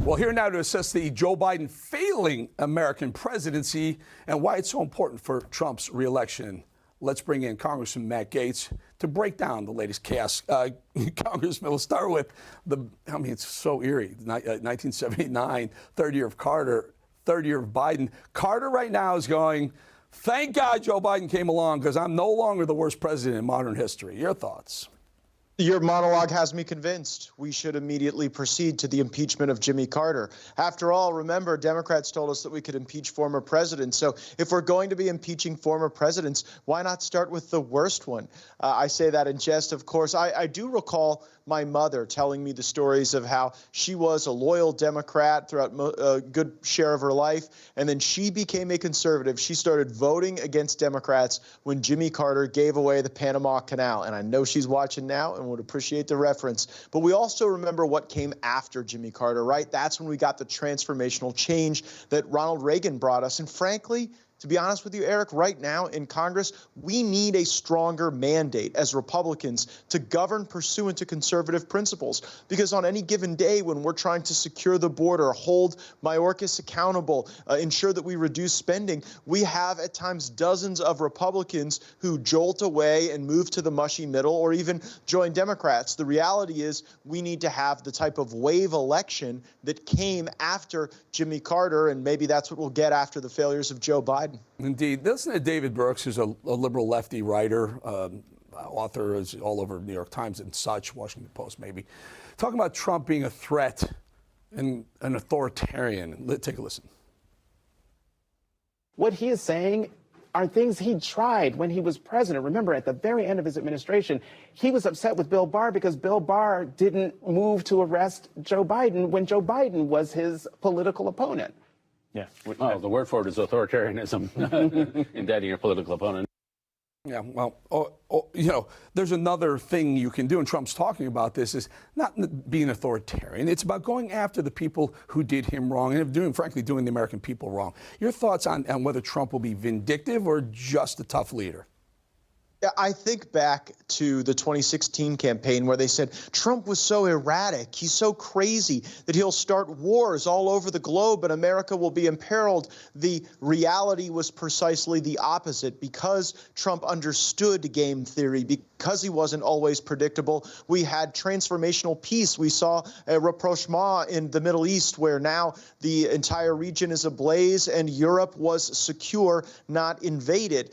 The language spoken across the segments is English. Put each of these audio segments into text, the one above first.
Well, here now to assess the Joe Biden failing American presidency and why it's so important for Trump's reelection. Let's bring in Congressman Matt Gaetz to break down the latest chaos. Congressman, we'll start with it's so eerie. 1979, third year of Carter, third year of Biden. Carter right now is going, thank God Joe Biden came along because I'm no longer the worst president in modern history. Your thoughts? Your monologue has me convinced we should immediately proceed to the impeachment of Jimmy Carter. After all, remember, Democrats told us that we could impeach former presidents. So if we're going to be impeaching former presidents, why not start with the worst one? I say that in jest, of course. I do recall my mother telling me the stories of how she was a loyal Democrat throughout a good share of her life, and then she became a conservative. She started voting against Democrats when Jimmy Carter gave away the Panama Canal. And I know she's watching now and would appreciate the reference. But we also remember what came after Jimmy Carter, right? That's when we got the transformational change that Ronald Reagan brought us. And frankly, to be honest with you, Eric, right now in Congress, we need a stronger mandate as Republicans to govern pursuant to conservative principles. Because on any given day when we're trying to secure the border, hold Mayorkas accountable, ensure that we reduce spending, we have at times dozens of Republicans who jolt away and move to the mushy middle or even join Democrats. The reality is we need to have the type of wave election that came after Jimmy Carter, and maybe that's what we'll get after the failures of Joe Biden. Indeed. Listen to David Brooks, who's a liberal lefty writer, author is all over New York Times and such, Washington Post maybe, talking about Trump being a threat and an authoritarian. Take a listen. What he is saying are things he tried when he was president. Remember, at the very end of his administration, he was upset with Bill Barr because Bill Barr didn't move to arrest Joe Biden when Joe Biden was his political opponent. Yeah. Well, the word for it is authoritarianism, indicting your political opponent. Yeah, well, there's another thing you can do, and Trump's talking about this, is not being authoritarian. It's about going after the people who did him wrong and, frankly, doing the American people wrong. Your thoughts on whether Trump will be vindictive or just a tough leader? Yeah, I think back to the 2016 campaign where they said Trump was so erratic, he's so crazy that he'll start wars all over the globe and America will be imperiled. The reality was precisely the opposite. Because Trump understood game theory, because he wasn't always predictable, we had transformational peace. We saw a rapprochement in the Middle East where now the entire region is ablaze and Europe was secure, not invaded.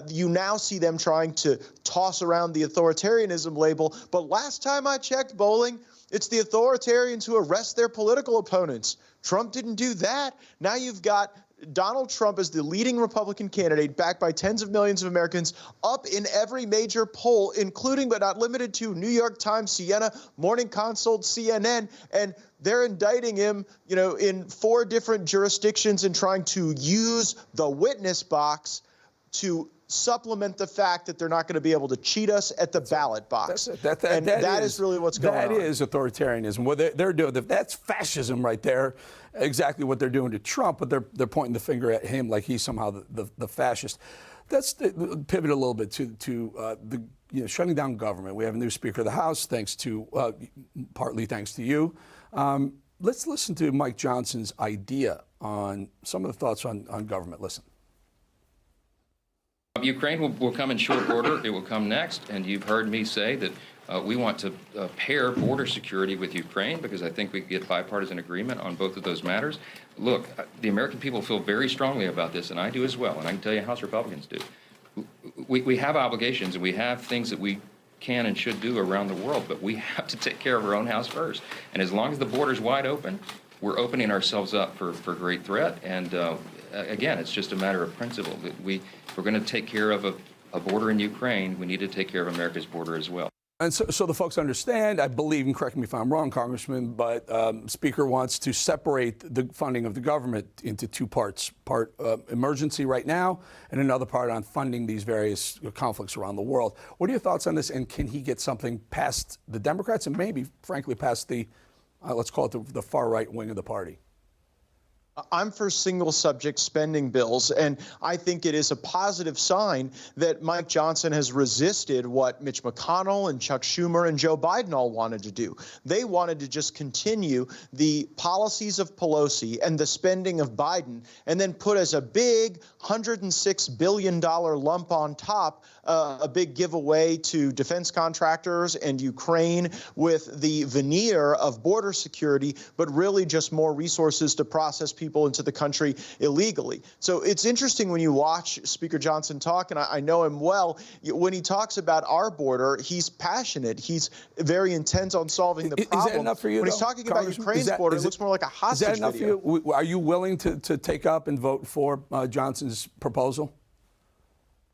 You now see them trying to toss around the authoritarianism label. But last time I checked, Bolling, it's the authoritarians who arrest their political opponents. Trump didn't do that. Now you've got Donald Trump as the leading Republican candidate, backed by tens of millions of Americans, up in every major poll, including but not limited to New York Times, Siena, Morning Consult, CNN, and they're indicting him, in 4 different jurisdictions and trying to use the witness box to supplement the fact that they're not going to be able to cheat us at the ballot box. That is really what's going on. That is authoritarianism. What they're doing, that's fascism right there, exactly what they're doing to Trump, but they're pointing the finger at him like he's somehow the fascist. Let's pivot a little bit to the shutting down government. We have a new Speaker of the House, partly thanks to you. Let's listen to Mike Johnson's idea on some of the thoughts on government. Listen. Ukraine will come in short order. It will come next. And you've heard me say that we want to pair border security with Ukraine because I think we can get bipartisan agreement on both of those matters. Look, the American people feel very strongly about this, and I do as well. And I can tell you House Republicans do. We have obligations and we have things that we can and should do around the world, but we have to take care of our own house first. And as long as the border's wide open, we're opening ourselves up for great threat. And again, it's just a matter of principle that we're going to take care of a border in Ukraine. We need to take care of America's border as well. And so the folks understand, I believe, and correct me if I'm wrong, Congressman, but Speaker wants to separate the funding of the government into 2 parts. Part emergency right now and another part on funding these various conflicts around the world. What are your thoughts on this? And can he get something past the Democrats and maybe, frankly, past the, let's call it the far right wing of the party? I'm for single subject spending bills, and I think it is a positive sign that Mike Johnson has resisted what Mitch McConnell and Chuck Schumer and Joe Biden all wanted to do. They wanted to just continue the policies of Pelosi and the spending of Biden, and then put as a big $106 billion lump on top a big giveaway to defense contractors and Ukraine with the veneer of border security, but really just more resources to process people into the country illegally. So it's interesting when you watch Speaker Johnson talk, and I know him well. When he talks about our border, he's passionate. He's very intent on solving the problem. Is that enough for you, when he's talking about Ukraine's border, it looks more like a hostage Is that enough video. for you? Are you willing to take up and vote for Johnson's proposal?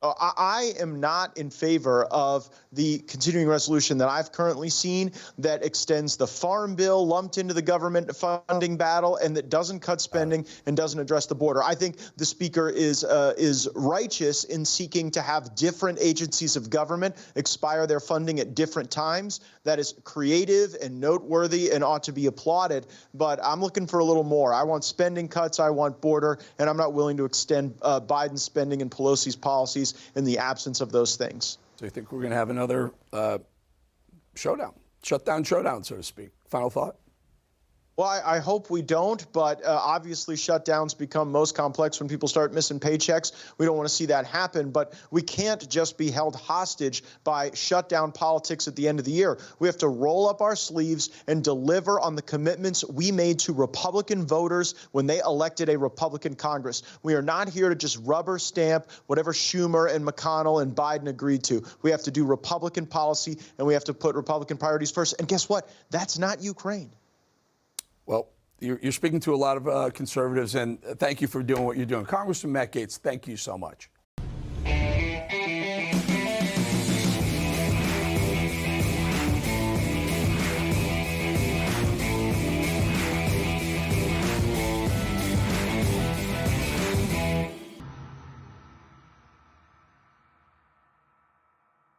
I am not in favor of the continuing resolution that I've currently seen that extends the farm bill lumped into the government funding battle and that doesn't cut spending and doesn't address the border. I think the speaker is righteous in seeking to have different agencies of government expire their funding at different times. That is creative and noteworthy and ought to be applauded. But I'm looking for a little more. I want spending cuts. I want border. And I'm not willing to extend Biden's spending and Pelosi's policies in the absence of those things. So you think we're going to have another shutdown showdown, so to speak? Final thought? Well, I hope we don't, but obviously shutdowns become most complex when people start missing paychecks. We don't want to see that happen, but we can't just be held hostage by shutdown politics at the end of the year. We have to roll up our sleeves and deliver on the commitments we made to Republican voters when they elected a Republican Congress. We are not here to just rubber stamp whatever Schumer and McConnell and Biden agreed to. We have to do Republican policy, and we have to put Republican priorities first. And guess what? That's not Ukraine. Well, you're speaking to a lot of conservatives, and thank you for doing what you're doing. Congressman Matt Gaetz, thank you so much.